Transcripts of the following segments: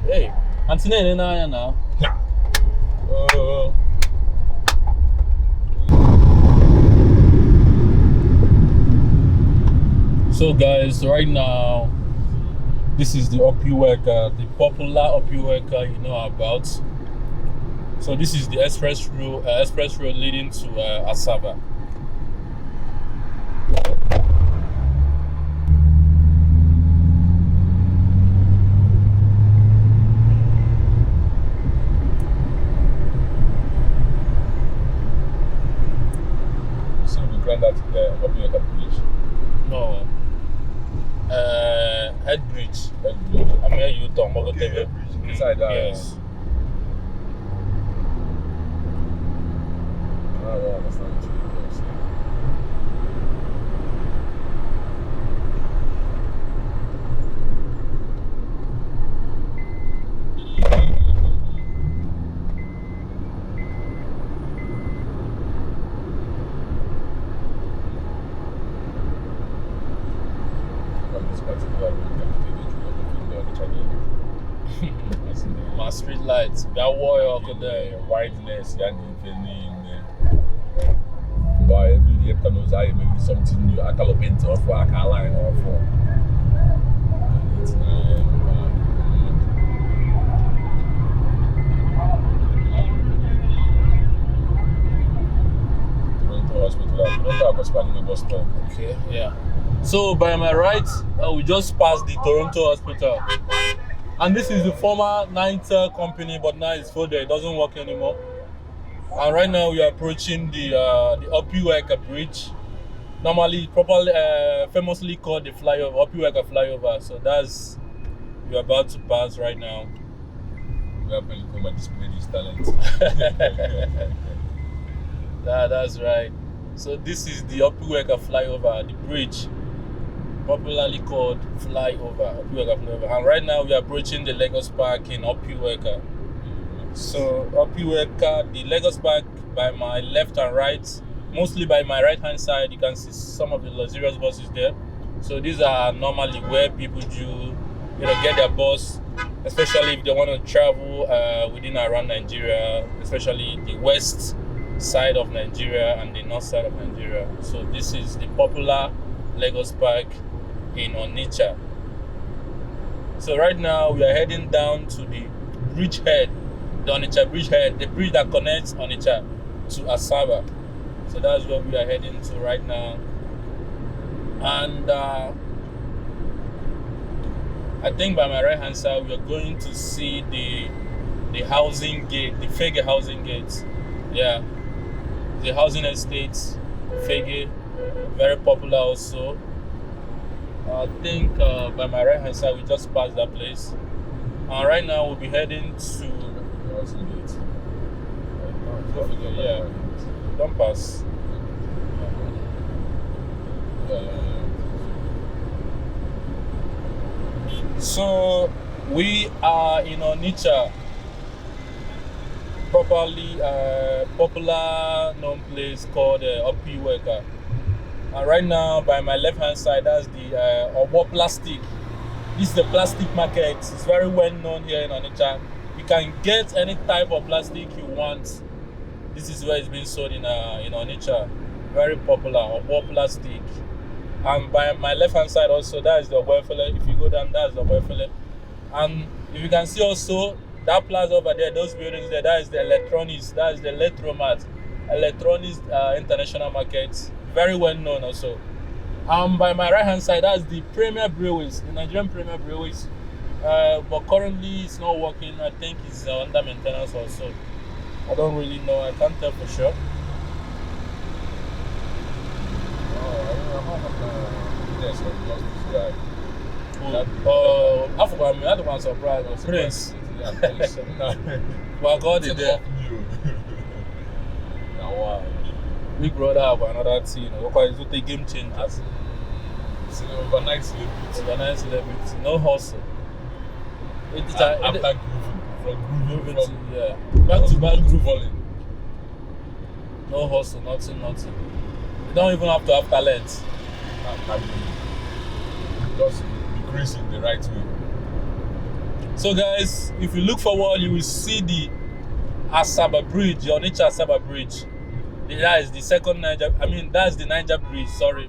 Hey, Anthony, now. So guys, right now, this is the Opiweka, the popular Opiweka you know about. So this is the express road leading to Asaba. So we grant that Opiweka bridge. No. Head bridge. I'm here you talk about the Head bridge. Beside that. Yes. I don't understand what you're saying. My street lights, that wire over there. Whiteness, and by every day, knows I maybe something new. I can paint off or I can line off for. It's hospital. Okay, yeah. So by my right, we just passed the Toronto hospital. And this is the former Ninth company, but now it's folded. It doesn't work anymore. And right now we are approaching the Opiweka bridge. Normally, properly, famously called the flyover, Opiweka flyover. So that's we're about to pass right now. We are going to come and display this talent. That's right. So this is the Opiweka flyover, the bridge, popularly called flyover, Opiweka flyover. And right now we are approaching the Lagos Park in Opiweka. So Opiweka, the Lagos Park by my left and right, mostly by my right hand side, you can see some of the luxurious buses there. So these are normally where people do, get their bus, especially if they want to travel within around Nigeria, especially the west side of Nigeria and the north side of Nigeria. So this is the popular Lagos Park in Onitsha. So right now we are heading down to the bridgehead, the Onitsha bridgehead, the bridge that connects Onitsha to Asaba. So that's where we are heading to right now. And I think by my right hand side we are going to see the housing gate, the Fege housing gates. Yeah, the housing estates, Fege, very popular also. I think by my right hand side we just passed that place. And right now we'll be heading to The housing gate. yeah, don't pass. So we are in Onitsha, properly popular known place called Opiweka. And right now by my left hand side, that's the Eboh plastic. This is the plastic market. It's very well known here in Onitsha. You can get any type of plastic you want. This is where it's being sold in Onitsha. Very popular, Eboh plastic. And by my left hand side also, that is the Oboefele. If you go down, that's the Oboefele. And if you can see also, that plaza over there, those buildings there, that is the electronics, that is the Electromat, Electronics International Market. Very well known also. By my right hand side, that's the Premier Breweries, the Nigerian Premier Breweries. But currently it's not working. I think it's under maintenance also. I don't really know. I can't tell for sure. I forgot. I had one surprise. Prince. Well, God is there. Big brother have another team. It's a game changer. It's an overnight celebrity. Overnight celebrity. No hustle. After grooving. Yeah. Back to back grooving. No hustle, nothing. You don't even have to have talent. Just decrease in the right way. So guys, if you look forward, you will see the Asaba Bridge, the Onitsha Asaba Bridge. That is the second Niger. That's the Niger Bridge. Sorry,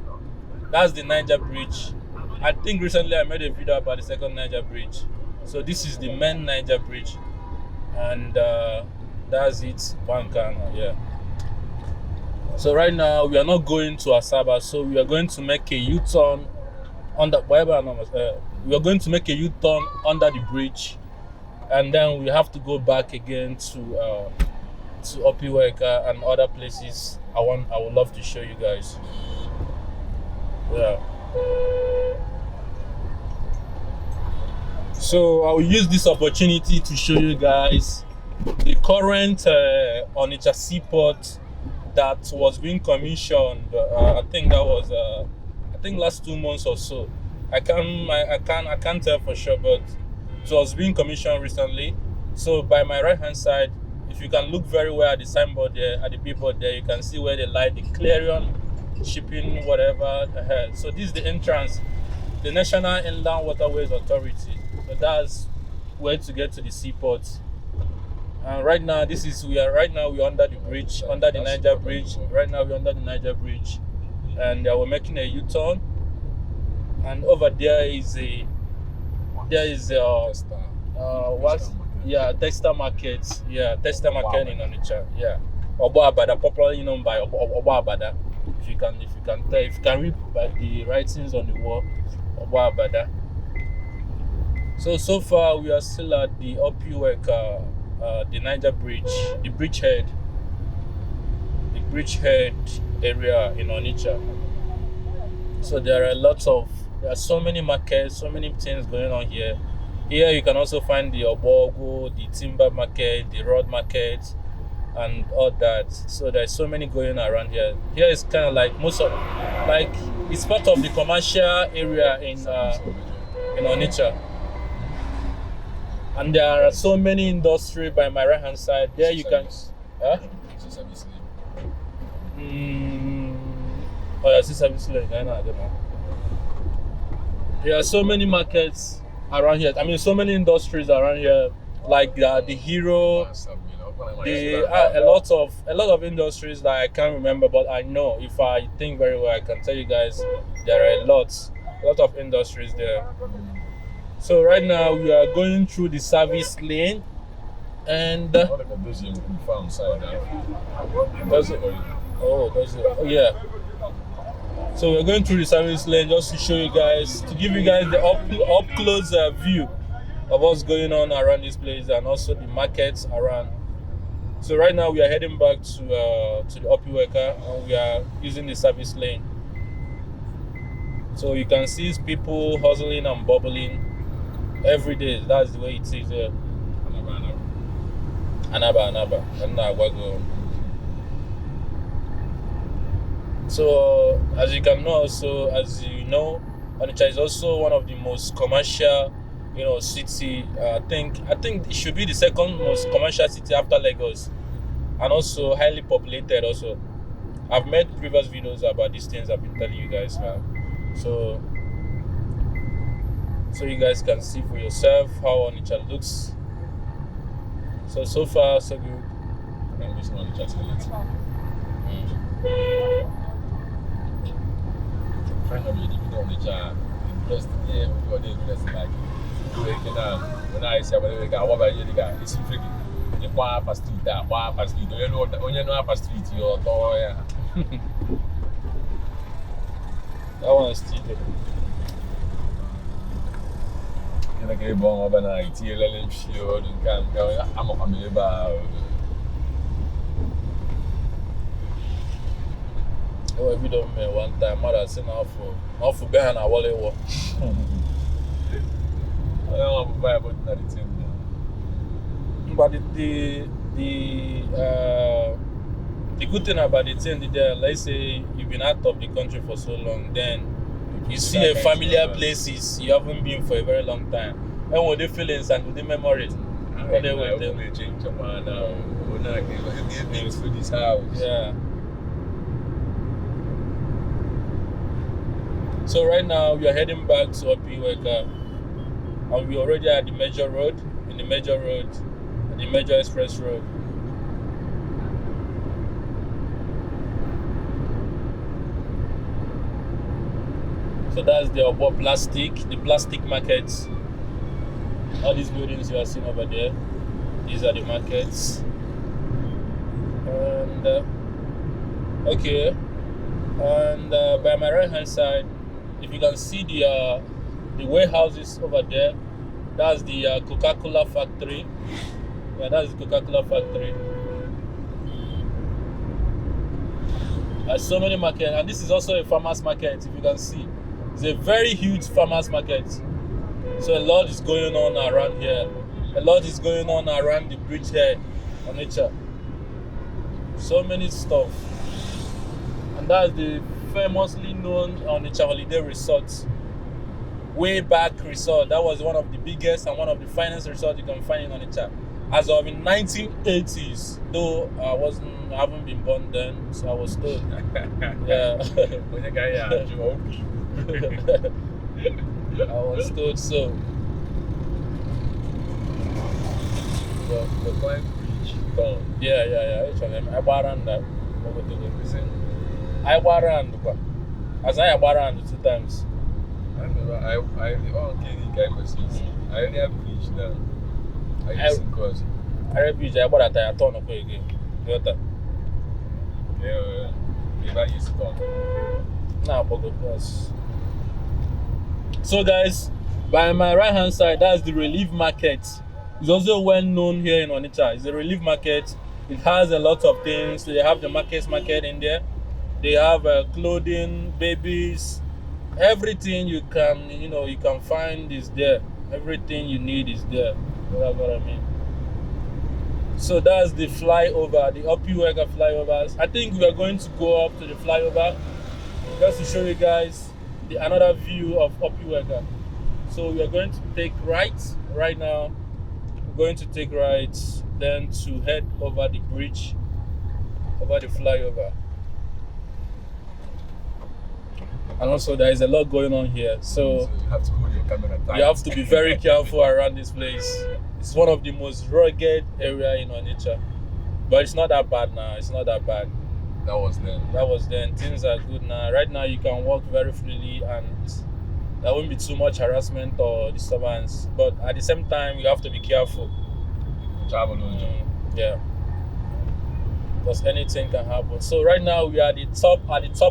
that's the Niger Bridge. I think recently I made a video about the second Niger Bridge. So this is the main Niger Bridge, and that's it. Bankano, yeah. So right now we are not going to Asaba, so we are going to make a U-turn under. We are going to make a U-turn under the bridge, and then we have to go back again to Opiweka and other places. I would love to show you guys. Yeah. So I will use this opportunity to show you guys the current Onitsha seaport that was being commissioned. I think that was last 2 months or so. I can't tell for sure, but it was being commissioned recently. So by my right hand side, if you can look very well at the signboard there, at the billboard there, you can see where they light the Clarion shipping whatever. So this is the entrance, the National Inland Waterways Authority. So that's where to get to the seaport. And right now, we're under the bridge, under the Niger Bridge. Right now we're under the Niger Bridge, and we're making a U-turn. And over there is Textile Market. Yeah, Textile Market in Onitsha. Yeah, Eboh Abada, popularly known by Eboh Abada. If you can read by the writings on the wall, Eboh Abada. So far we are still at the Opiweka, the Niger Bridge, the bridgehead area in Onitsha. So there are so many markets, so many things going on here. Here you can also find the Eboh, the timber market, the rod market, and all that. So there's so many going around here. Here is kind of like it's part of the commercial area in Onitsha. And there are so many industries by my right hand side. There you can. Service Service lane. I don't know. There are so many markets around here. So many industries around here, like the Hero. A lot of industries that I can't remember, but I know if I think very well, I can tell you guys there are a lot of industries there. So right now we are going through the service lane, and yeah. So we're going through the service lane just to show you guys, to give you guys the up close view of what's going on around this place and also the markets around. So right now we are heading back to the Opiweka, and we are using the service lane. So you can see people hustling and bubbling every day. That's the way it is here. Anaba. So as you know, Onitsha is also one of the most commercial, city. I think it should be the second most commercial city after Lagos, and also highly populated. Also, I've made previous videos about these things I've been telling you guys now. So you guys can see for yourself how Onitsha looks. So far so good. Finally, the Onitsha impressed me. When I say what you got, it's freaky. The Wapa Street, you know Wapa Street, you're there. That one is still there. You're going to overnight, you're letting shield and come. I'm a family bar. Oh, if you don't one time, mother seen off for behind a wallet war. I don't want to buy about another thing. But the good thing about the thing there, let's say you've been out of the country for so long, then you see a familiar places you haven't been for a very long time. And with the feelings and with the memories, What they will change your mind now. We're not getting things for this house. Yeah. So right now we are heading back to Opiweka, and we already at the major road, the major express road. So that's the Eboh the plastic markets. All these buildings you are seeing over there, these are the markets. And okay, and by my right hand side, if you can see the warehouses over there, that's the Coca-Cola factory. Yeah, that's the Coca-Cola factory. There's so many markets, and this is also a farmers market. If you can see, it's a very huge farmers market. So a lot is going on around here. A lot is going on around the bridge here, Onitsha. So many stuff. And that's the famously known Onitsha Holiday Resort. Way back resort. That was one of the biggest and one of the finest resorts you can find in Onitsha. As of in 1980s, though I haven't been born then, so I was told. Yeah. I was told so. The Point Bridge gone. Yeah. Each of them. I around that. I around. As I around 2 times. I remember I only have bridge now. I used to cross. I bridge. I bought a turn up again. Yeah, I used to come. Nah, but cross. So guys, by my right hand side, that's the relief market. It's also well known here in Onitsha. It's a relief market. It has a lot of things. They have the market in there. They have clothing, babies, everything you can find is there. Everything you need is there. That's what I mean. So that's the flyover, the Opiweka flyovers. I think we are going to go up to the flyover just to show you guys another view of Opiweka. So we are going to take right now. We're going to take right, then to head over the bridge, over the flyover. And also there is a lot going on here, so you have to hold your camera tight. You have to be very careful around this place. It's one of the most rugged area in Onitsha, but it's not that bad now. It's not that bad. That was then. Things are good now. Right now you can walk very freely, and there won't be too much harassment or disturbance. But at the same time, you have to be careful. Travel yeah, because anything can happen. So right now we are at the top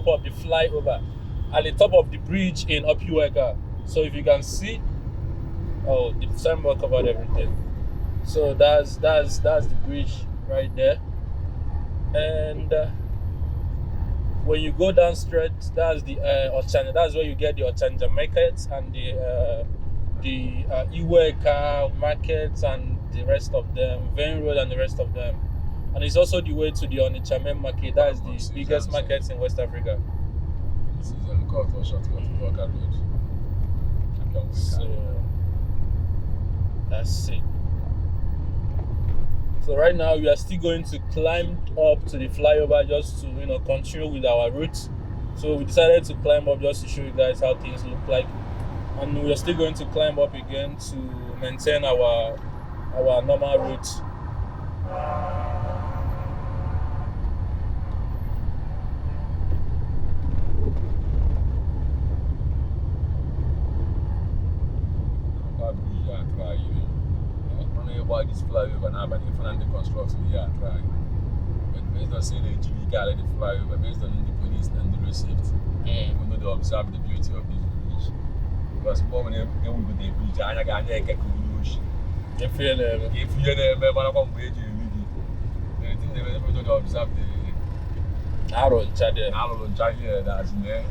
of the flyover, at the top of the bridge in Opiweka. So if you can see, the signboard covered everything. So that's the bridge right there, and when you go down straight, that's the Ochanja. That's where you get the Ochanja market and the Iweka markets and the rest of them, Vein Road and the rest of them. And it's also the way to the Onitsha main market. That is the biggest market in West Africa. This is a shortcut to Walker Road. So that's it. So right now we are still going to climb up to the flyover just to continue with our route. So we decided to climb up just to show you guys how things look like, and we are still going to climb up again to maintain our normal route. Why this flyover now, but if the construction here try. But based on saying the illegal the flyover, based on the police and the receipt, we know they observe the beauty of this bridge. Because when we go to the bridge, I can't get a cool. If you're there, but I come with you, I think they were able to observe the arrow chat there. That's in there.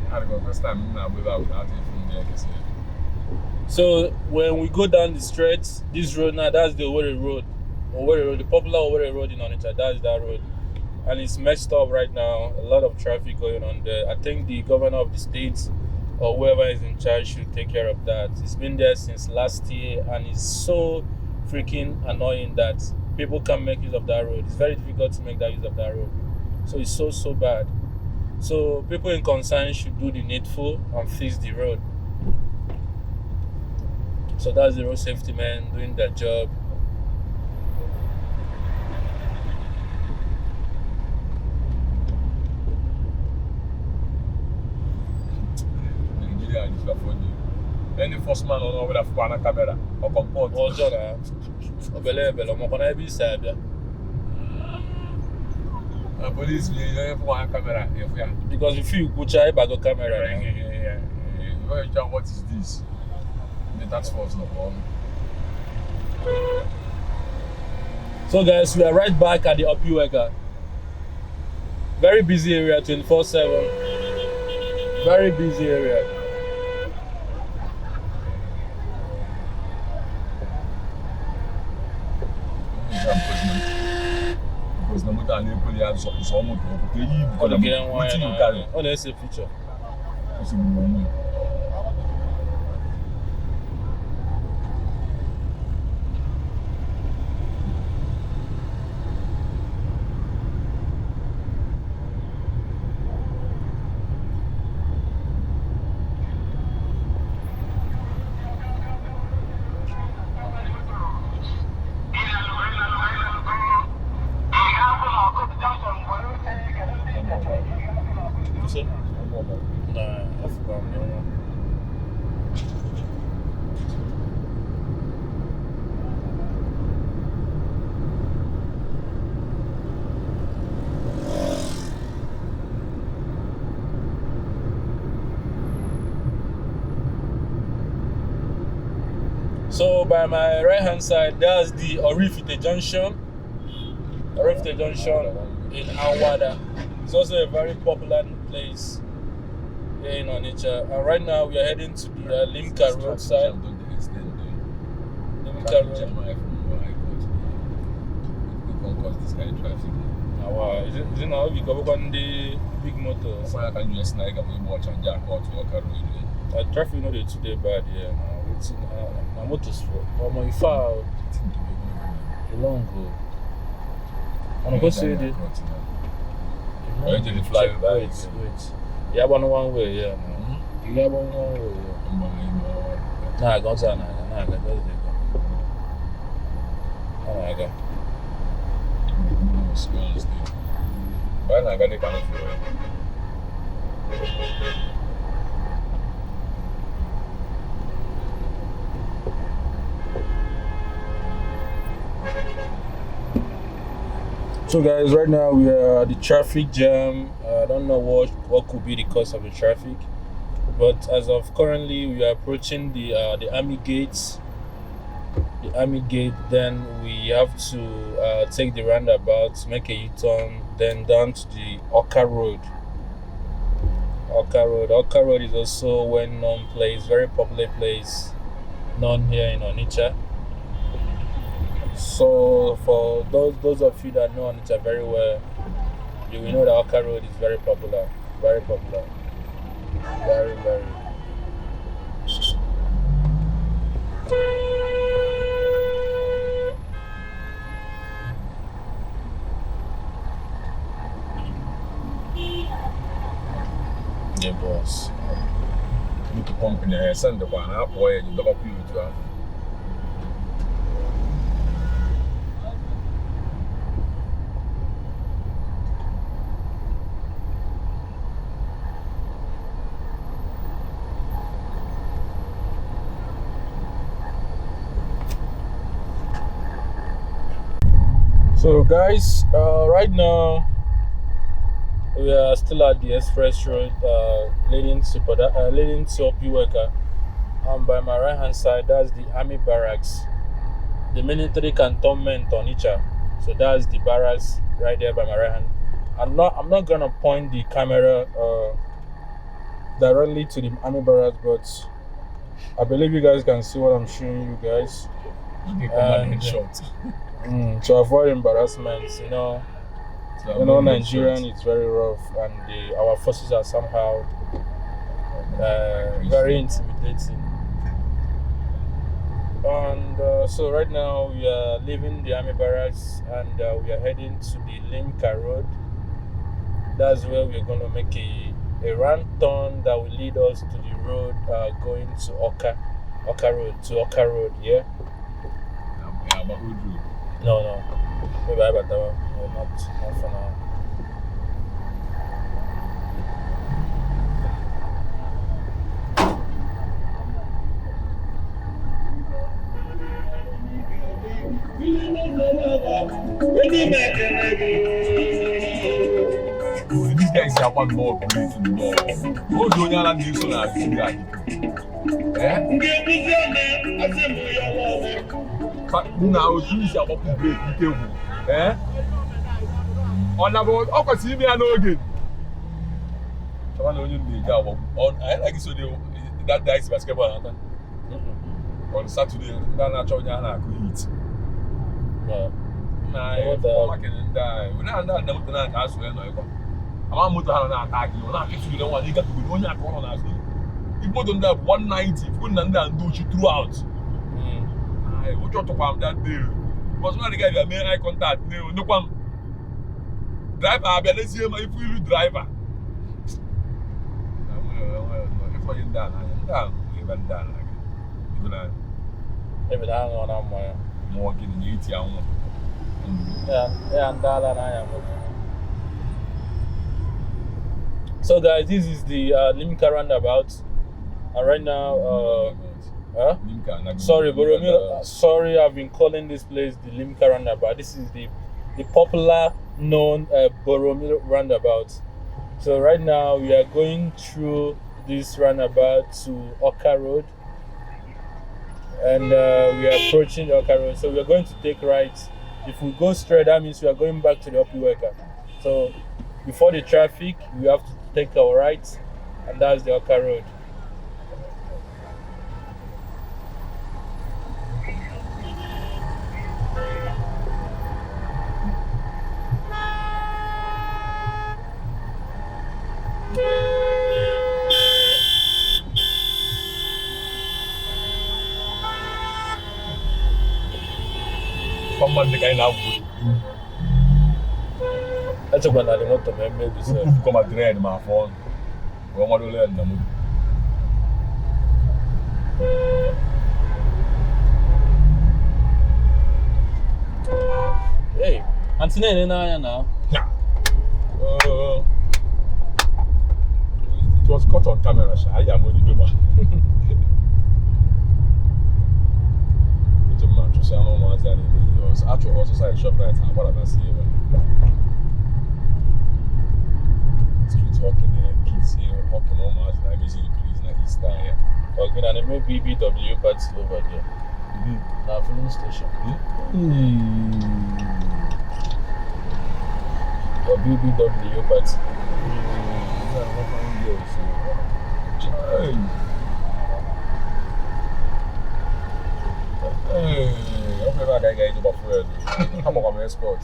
I had the first time without it from there. So when we go down the straight, this road now, that's the Owerri Road, the popular Owerri Road in Onitsha. That's that road, and it's messed up right now. A lot of traffic going on there. I think the governor of the state or whoever is in charge should take care of that. It's been there since last year, and it's so freaking annoying that people can't make use of that road. It's very difficult to make that use of that road. So it's so bad. So people in concern should do the needful and fix the road. So that's the road safety men doing their job. Nigeria is funny. Any first man on with a phone camera or comport. Also, obele mo kona bi sabia. Police you have one camera. Because if you go try back camera. What is this? The tax force no problem. So guys, we are right back at the Opiweka. Very busy area, 24/7. Very busy area. Because no matter how many have some motor, Oh, there's a picture. Nah, I forgot. So by my right hand side, there's the Orifite Junction. Orifite Junction in Awada. It's also a very popular place here in Onitsha. And right now we are heading to the Limca Road side. Limca Road. Wow, is it now because on the big motors? Can you snag up and watch and jack out to work out? Traffic not today bad here now. It's my motor's for my far long go. I'm going to say the wait. You have one way, yeah. You have one way, yeah. Nah, I got that. Nah, I got that. Oh my God. Why not get the kind of So guys, right now we are at the traffic jam. I don't know what could be the cause of the traffic, but as of currently, we are approaching the army gates. The army gate. Then we have to take the roundabout, make a U-turn, then down to the Oka Road. Oka Road is also a well-known place, very popular place, known here in Onitsha. So for those of you that know Onitsha very well, you will know that Oka Road is very popular. Very popular. Very, very. Yeah, boss. You to pump in the air, send the one up, boy, you double you to So guys, right now we are still at the express road leading to Opiweka. And by my right hand side, that's the army barracks, the military cantonment Onitsha. So that's the barracks right there by my right hand. I'm not gonna point the camera directly to the army barracks, but I believe you guys can see what I'm showing you guys. To avoid embarrassments, you know, Nigerian is very rough, and our forces are somehow very intimidating. And so right now we are leaving the army barracks, and we are heading to the Limca Road. that's where we're going to make a round turn that will lead us to the road going to Oka Road, yeah? Yeah, but who do? No. Maybe I better. No, not for now. These guys are one more place in the world. Oh, don't you like this one? Now, these are what we break. On about Okasimi and Ogin. Someone only made that one. I like so that dice basketball on Saturday. Nana Chonyana could eat. Nah, I'm die. We don't know that as well. I'm going to have an attack. You're not getting the one you got to do on your corner. If you don't have 190, if you don't do you throughout. I would talk about that day. Because one of the guys that made eye contact, no one driver, let's see if you driver. If you're done, I'm done. Even done. Even I don't know more getting 80 hours. Yeah, and that and I am. So guys, this is the Limca roundabout, and right now, sorry, Boromir. Sorry, I've been calling this place the Limca roundabout. This is the popular known Boromir roundabout. So right now we are going through this roundabout to Oka Road, and we are approaching Oka Road. So we are going to take right. If we go straight, that means we are going back to the Opiweka. So before the traffic, we have to take our right, and that's the Oka Road. Someone the kind of That's a one animal to maybe come a dread my phone. We want to learn them. Hey, Anthony, now. It was caught on camera. I am only doing I don't know that it was actually also side shop right now. What am I saying? Street hawking there, kids here, hawking almost like basically increase in Easter here. Okay, and then maybe BBW parts over there. Now, filling station. Or BBW parts. I'm never going to get into Buffalo. I'm going to escort.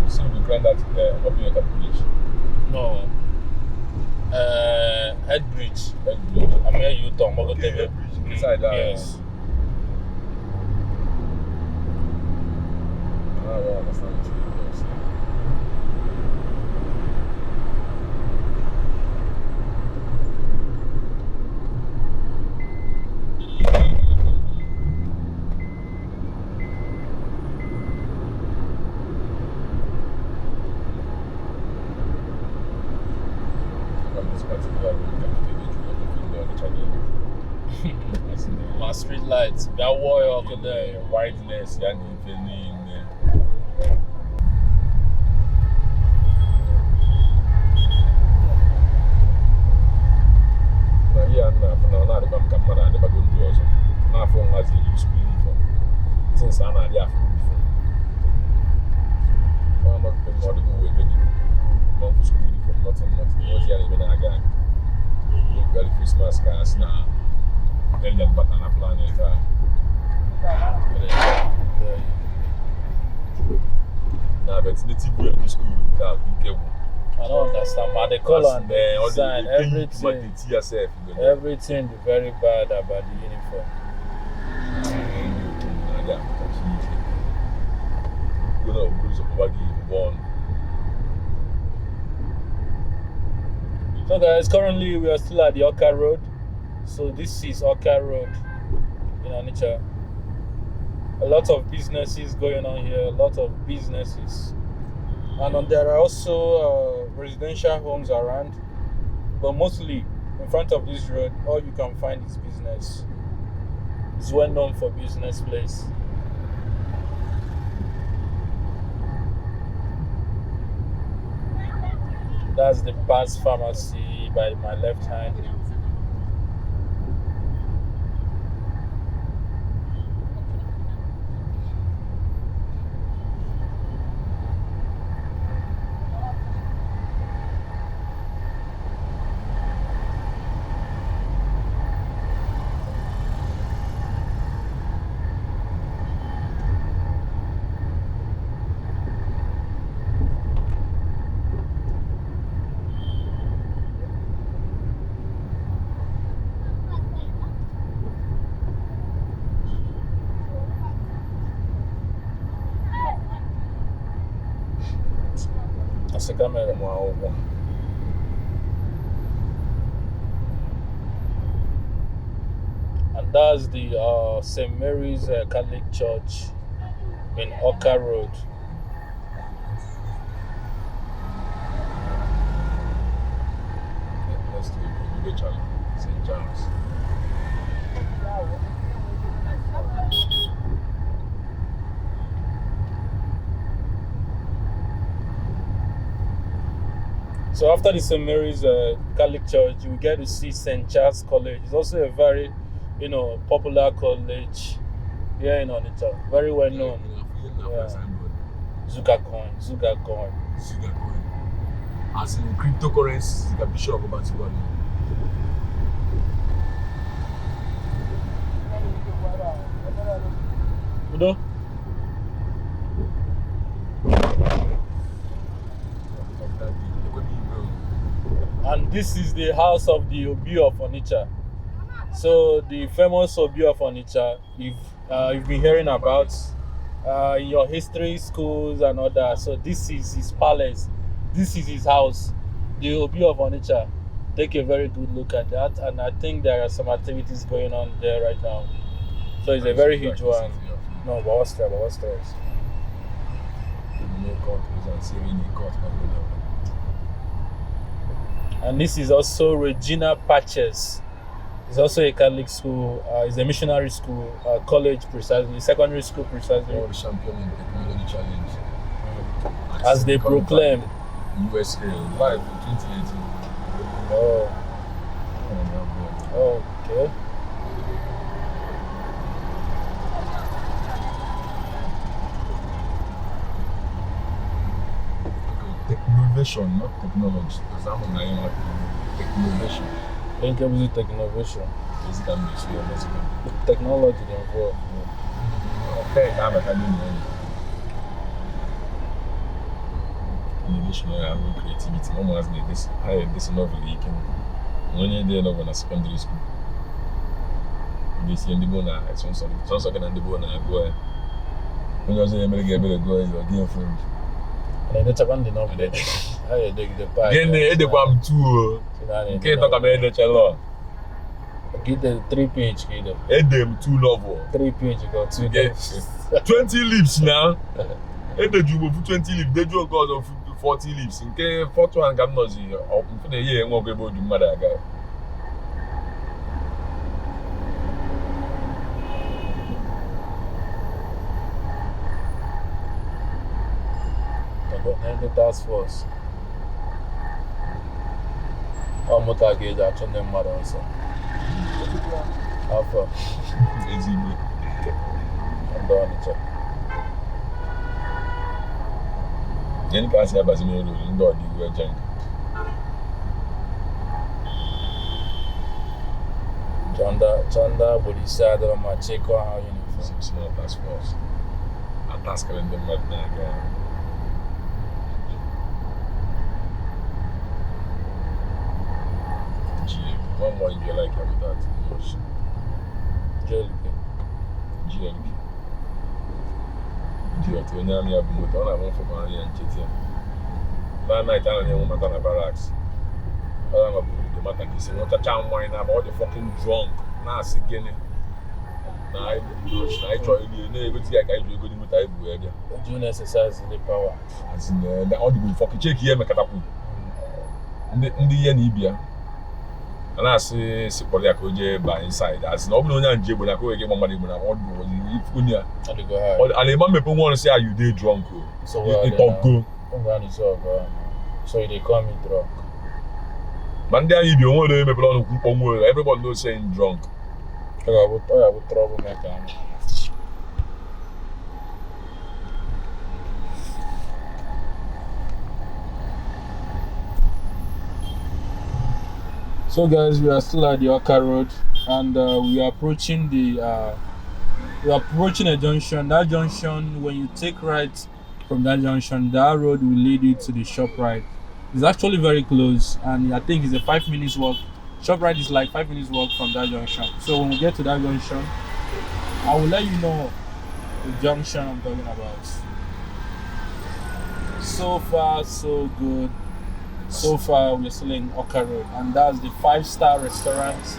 So we grind that Opiweka bridge. No. Head bridge. I'm here, you talk about the bridge inside that. Yes. I don't understand what you're saying. My street lights, that wire over there. Whiteness, and infinite. Yeah, now the bank can manage the bagon doors. Now, for as you use school uniform. Since I'm not there for uniform. I'm not going to go away, maybe. Not for school uniform, nothing. What's the even again? Look at the Christmas cars now. Then the button a planet. Now, but it's the TV school without being careful. I don't understand, man. The color and the design, everything is very bad about the uniform. So guys, currently we are still at the Oka Road. So this is Oka Road in Onitsha. A lot of businesses going on here, a lot of businesses. And there are also residential homes around. But mostly in front of this road, all you can find is business. It's well known for business place. That's the Past Pharmacy by my left hand. That's the camera. Wow. And that's the St. Mary's Catholic Church in Oka Road. Let's do a challenge. St. John's. So after the St. Mary's Catholic Church, you will get to see St. Charles College. It's also a very, popular college here in Onitsha. Very well known. Zuga coin. As in cryptocurrency, the bishop of Bantuan. Udo? And this is the house of the Eboh of Onitsha. So the famous Eboh of Onitsha, you've been hearing about in your history schools and all that. So this is his palace. This is his house, the Eboh of Onitsha. Take a very good look at that, and I think there are some activities going on there right now. So it's a very huge one. No, but what's stress? And this is also Regina Patches. It's also a Catholic school. It's a missionary school, college precisely, secondary school precisely. World champion in technology challenge. As they proclaim. USA live in 2018. Oh. Okay. Technovation, not technology. Because I'm on my technovation. Think of the technovation. Basically, Technology involved. Okay, I'm a innovation and creativity. No one has made this higher this novel you can when you're there in secondary school. This in the bona, it's also going to the bona go. When you're saying go, you're getting friend. And that's one the novel. I dig the pie. Then the bomb too. Can't talk about the cello. Get the 3-page, get the Edem 2 novel. 3-page, you got to get 20 leaves now. Edem you put 20 leaves, they do God of 40 leaves. In case 41 can not see or for the year and walk about the mother guy. the task force. How much I get that on them mother also? How far? Easy. I'm done it. Any class here, but you know, the word junk. Chanda, Bodhisattva, Macheko, how you know? Small task force. A task calendar, One more if you like about that. GLK. GLK. When I'm here, I'm going for money and cheating. That night, I don't know what barracks. I'm going to the matter. He's not a town wine. I'm all the fucking drunk. Now, again. Now, I try to go to the Doing exercise in the power. as in all the fucking check here, make a tapu. In the year, and I say, Sipoliaco by inside. As no one and Jib when I go get my money when I want to go. And the mom people want to say, are you day drunk? So, it don't go. So they call me drunk. Monday, you don't want to make people everybody knows saying drunk. I have trouble making. So guys, we are still at the Oka Road, and we are approaching a junction. That junction, when you take right from that junction, that road will lead you to the ShopRite. It's actually very close, and I think it's a 5 minutes walk. ShopRite is like 5 minutes walk from that junction. So when we get to that junction, I will let you know the junction I'm talking about. So far, so good. So far, we're still in Oka Road, and that's the 5-star restaurant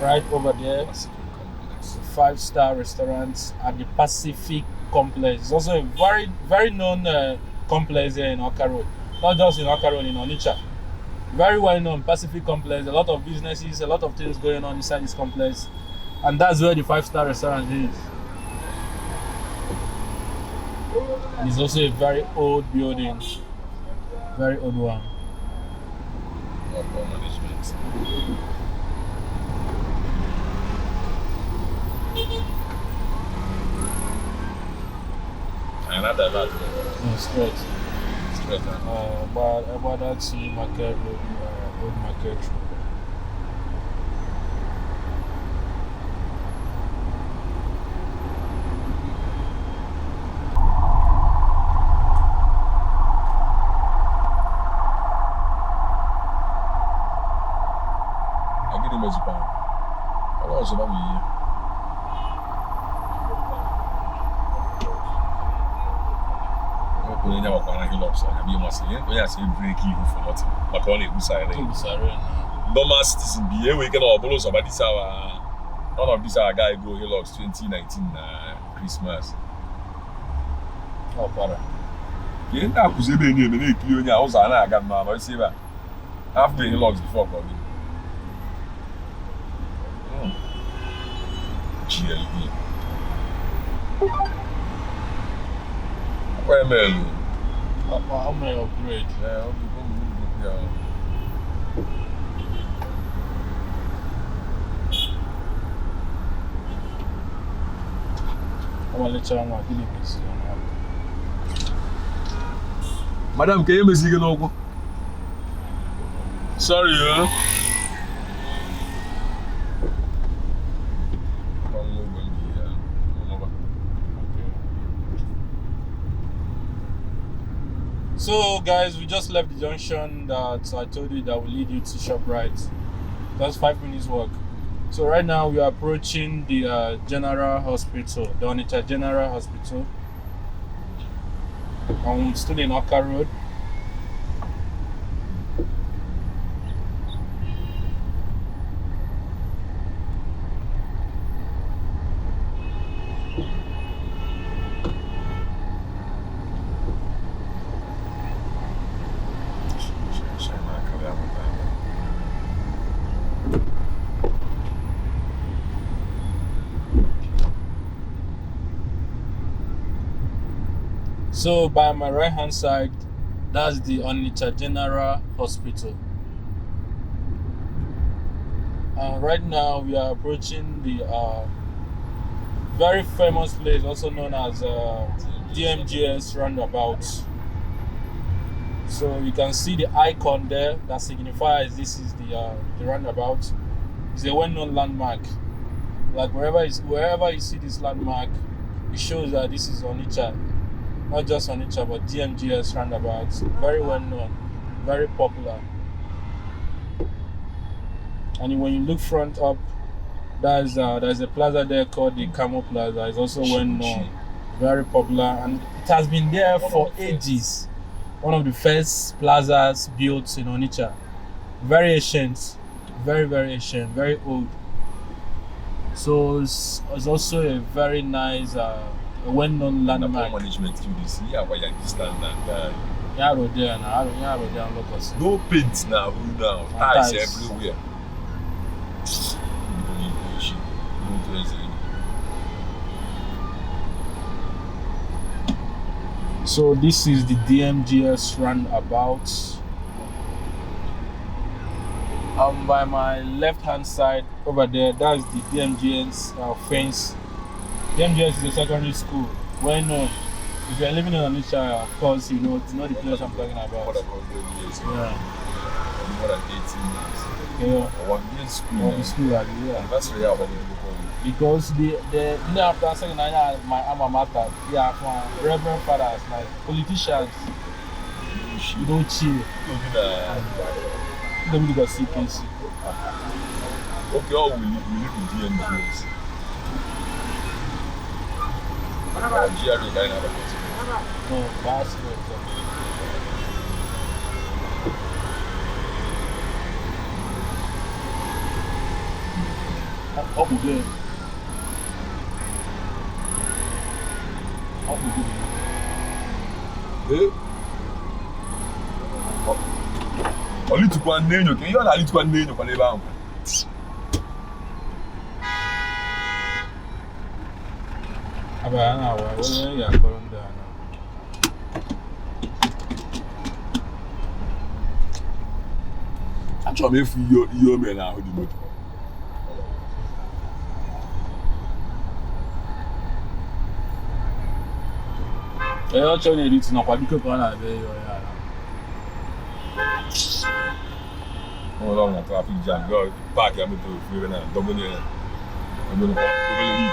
right over there. The 5-star restaurant at the Pacific Complex. It's also a very, very known complex here in Oka Road. Not just in Oka Road, in Onitsha. Very well known Pacific Complex. A lot of businesses, a lot of things going on inside this complex, and that's where the 5-star restaurant is. And it's also a very old building, very old one. Management. And not that bad. No, straight. Straight. About that market road, old market road. Also, not me. When you walk on a hill upside, I mean, must say, when I say break even for nothing, but only who side. Normal citizen be a weekend or bolos about this hour. None of this our guy go Hillocks 2019 Christmas. Oh, para. Yeah, I could say, be near me, you know, I got my voice here. After Hillocks before coming. GLB. Where am I? How may I upgrade? Yeah, I'll be going. I'm gonna let you know. Madam, can you make it no? Sorry, So guys, we just left the junction that I told you that will lead you to ShopRite. That's 5 minutes walk. So right now we are approaching the General Hospital, the Onitsha General Hospital. I'm still in Oka Road. So by my right hand side, that's the Onitsha General Hospital. Right now we are approaching the very famous place, also known as DMGS roundabout. So you can see the icon there that signifies this is the roundabout. It's a well-known landmark. Like wherever you see this landmark, it shows that this is Onitsha. Not just Onitsha, but DMGS roundabout. Very well known, very popular. And when you look front up, there's a plaza there called the Camel Plaza. It's also well known, very popular, and it has been there for ages. One of the first plazas built in Onitsha. Very ancient, very ancient, very old. So it's also a very nice, a well-known landmark. Management to this year, why you stand that? Yeah, road there now. Yeah, road there locals. No paint now, tiles everywhere. So this is the DMGS roundabout. By my left-hand side over there, that's the DMGS fence. DMGS is a secondary school. Well known. If you're living in Onitsha, of course, you know the place I'm talking about. More than 100 years. Yeah. More than 18 years. Yeah. 1 year school. Of the school, yeah. That's real. Because after saying my alma mater, yeah, my reverend fathers, like politicians, you don't chill. Don't look at CKC. Okay, all we live in DMGS. GRA kind of a No, that's good. Up again. Olitukwa nenyo, ke yo na olitukwa nenyo kwa leba angu. Aba na wa we ya kolonda na. Achọ m efu iyo me na ahụ dị moto. Ọchọ na-eri ti nakwa biko ka ọ na-abịa iyo ya na. Long na traffic jam, go park ya moto free na double ne. I'm going to heat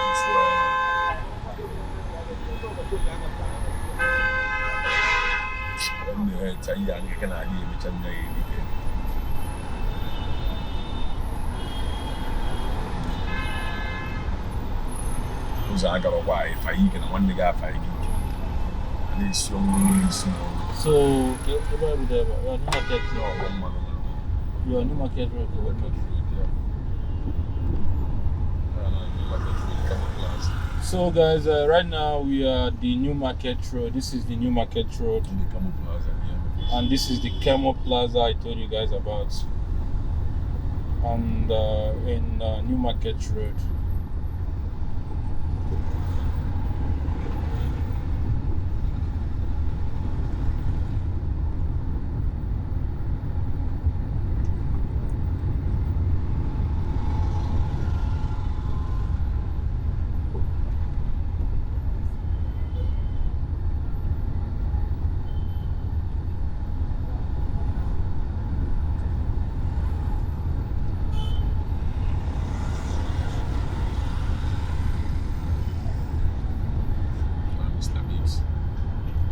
so ne chai ya ni kana ni mi chan na ni ke. Uza aga ro wa fa yi kana wanne ga fa yi. Ani so mu so. So, where we there? We are new market. You are new market road. So guys, right now we are at the new market road. This is the new market road. And this is the Camel Plaza I told you guys about. And in New Market Road.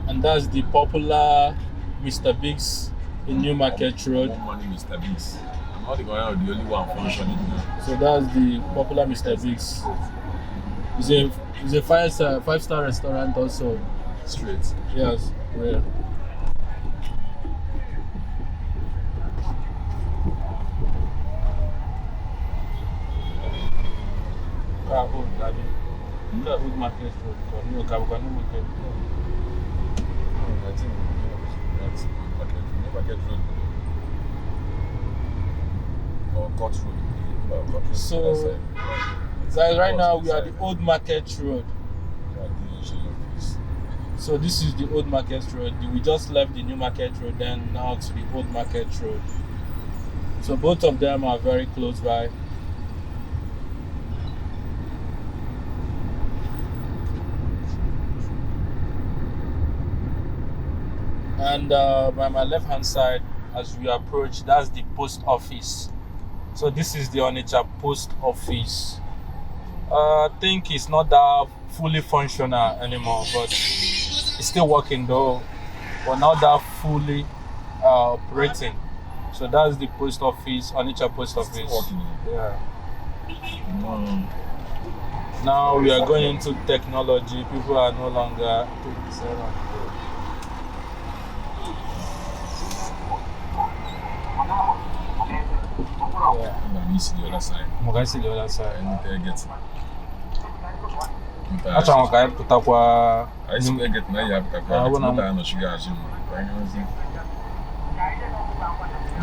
And that's the popular Mr. Biggs in New Market Road. Money, Mr. Biggs. I'm not the only one functioning now. So that's the popular Mr. Biggs. It's a five-star restaurant also. Straight. Yes, yeah. Old Market Road. New Market Road. I think that's Market Road. Or Court Road. So, right now we are at the Old Market Road. So this is the Old Market Road. We just left the New Market Road, then now to the Old Market Road. So both of them are very close by. And by my left hand side, as we approach, that's the post office. So this is the Onitsha post office. I think it's not that fully functional anymore, but it's still working though, but not that fully operating. So that's the post office, Onitsha post Still office. working. Yeah. No. Now we are going into technology. People are no longer. Yeah. Let me see the other side. I'm going to see the other side. And there get Achọrọ m ka anyị pụtakwa. I used to get my yab that I wanna- I know she got you.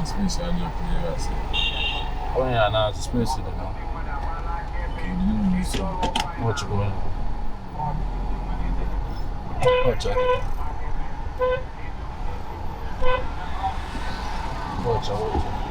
Space I do play as Onye ya na space dị na. okay, you know me so. What you going? Watch out. Watch out.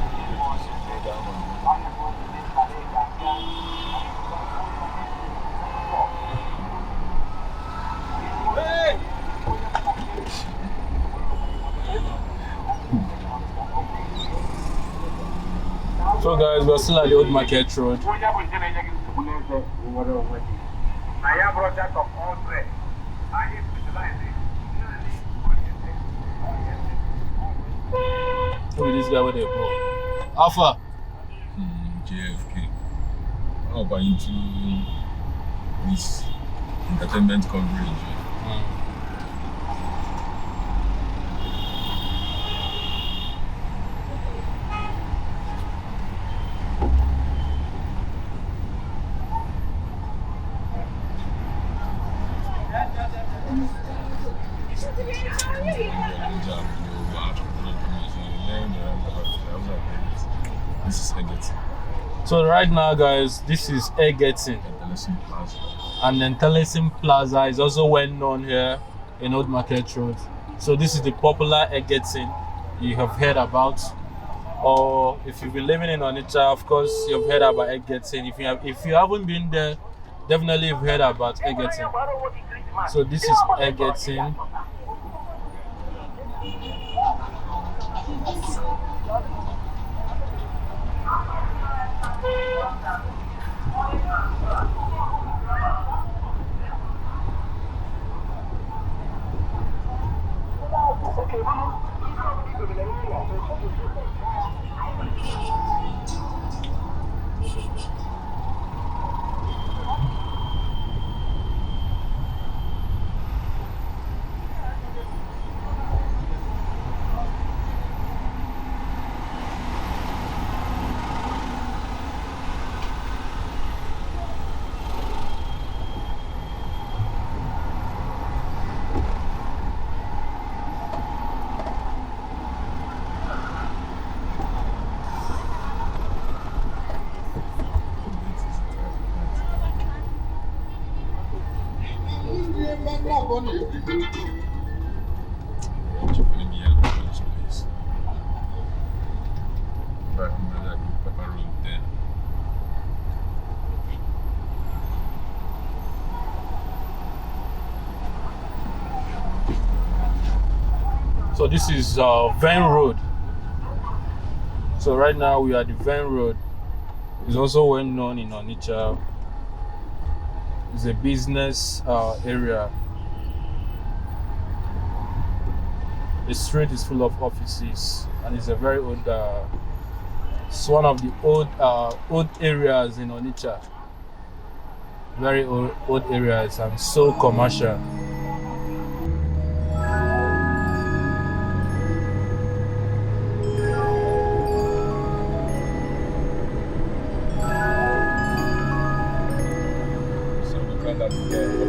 So guys, we're still at the old market road. Look at this guy with the ball. Alpha. JFK. How about into this entertainment coverage? This is Eget. So right now, guys, this is Egetin. And then Telesim Plaza is also well known here in Old Market Road. So this is the popular Egetin you have heard about. Or if you've been living in Onitsha, of course, you've heard about Egetin. If you haven't been there, definitely you've heard about Egetin. So this is Egetin. So this is Venn Road. So right now we are at the Venn Road. It's also well known in Onitsha. It's a business area. The street is full of offices, and it's a very old. It's one of the old areas in Onitsha. Very old areas and so commercial. So look at that.